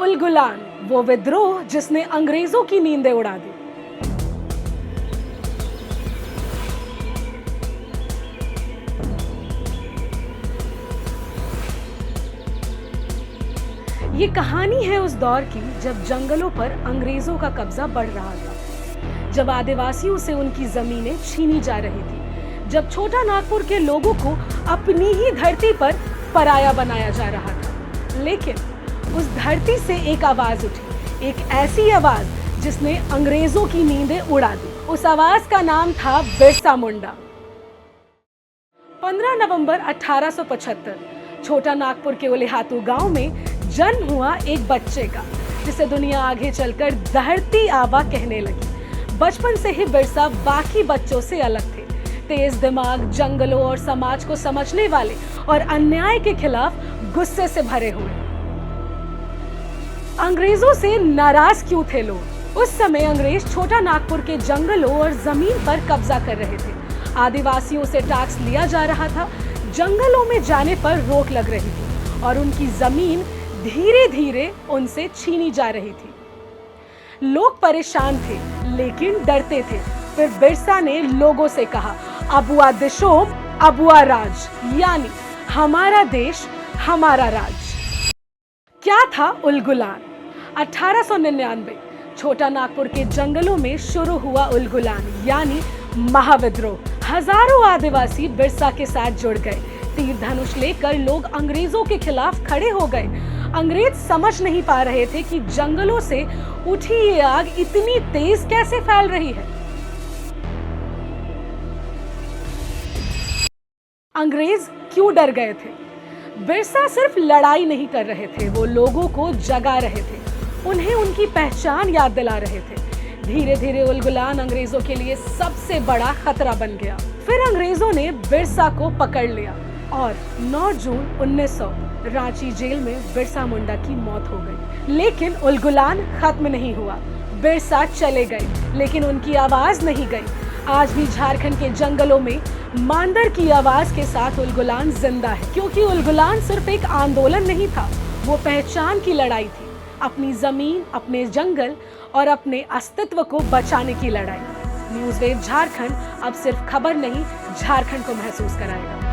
उलगुलान, वो विद्रोह जिसने अंग्रेजों की नींदें उड़ा दी। ये कहानी है उस दौर की जब जंगलों पर अंग्रेजों का कब्जा बढ़ रहा था, जब आदिवासियों से उनकी जमीनें छीनी जा रही थी, जब छोटा नागपुर के लोगों को अपनी ही धरती पर पराया बनाया जा रहा था। लेकिन उस धरती से एक आवाज उठी, एक ऐसी आवाज जिसने अंग्रेजों की नींदें उड़ा दी। उस आवाज का नाम था बिरसा मुंडा। 15 नवंबर 1875 छोटा नागपुर के उलिहातू गांव में जन्म हुआ एक बच्चे का, जिसे दुनिया आगे चलकर धरती आबा कहने लगी। बचपन से ही बिरसा बाकी बच्चों से अलग थे। तेज दिमाग, जंगलों और समाज को समझने वाले और अन्याय के खिलाफ गुस्से से भरे हुए। अंग्रेजों से नाराज क्यों थे लोग? उस समय अंग्रेज छोटा नागपुर के जंगलों और जमीन पर कब्जा कर रहे थे। आदिवासियों से टैक्स लिया जा रहा था, जंगलों में जाने पर रोक लग रही थी और उनकी जमीन धीरे धीरे उनसे छीनी जा रही थी। लोग परेशान थे लेकिन डरते थे। फिर बिरसा ने लोगों से कहा, अबुआ दिशोम अबुआ राज, यानी हमारा देश हमारा राज। क्या था उलगुलान? 1899 छोटा नागपुर के जंगलों में शुरू हुआ उलगुलान, यानी महाविद्रोह। हजारों आदिवासी बिरसा के साथ जुड़ गए। तीर धनुष लेकर लोग अंग्रेजों के खिलाफ खड़े हो गए। अंग्रेज समझ नहीं पा रहे थे कि जंगलों से उठी ये आग इतनी तेज कैसे फैल रही है। अंग्रेज क्यों डर गए थे? बिरसा सिर्फ लड़ाई नहीं कर रहे थे, वो लोगों को जगा रहे थे, उन्हें उनकी पहचान याद दिला रहे थे। धीरे धीरे उलगुलान अंग्रेजों के लिए सबसे बड़ा खतरा बन गया। फिर अंग्रेजों ने बिरसा को पकड़ लिया और 9 जून 1900 रांची जेल में बिरसा मुंडा की मौत हो गई। लेकिन उलगुलान खत्म नहीं हुआ। बिरसा चले गए लेकिन उनकी आवाज नहीं गई। आज भी झारखंड के जंगलों में मांदर की आवाज के साथ उलगुलान जिंदा है, क्योंकि उलगुलान सिर्फ एक आंदोलन नहीं था, वो पहचान की लड़ाई थी। अपनी जमीन, अपने जंगल और अपने अस्तित्व को बचाने की लड़ाई। न्यूज़ वेव झारखंड अब सिर्फ खबर नहीं, झारखंड को महसूस कराएगा।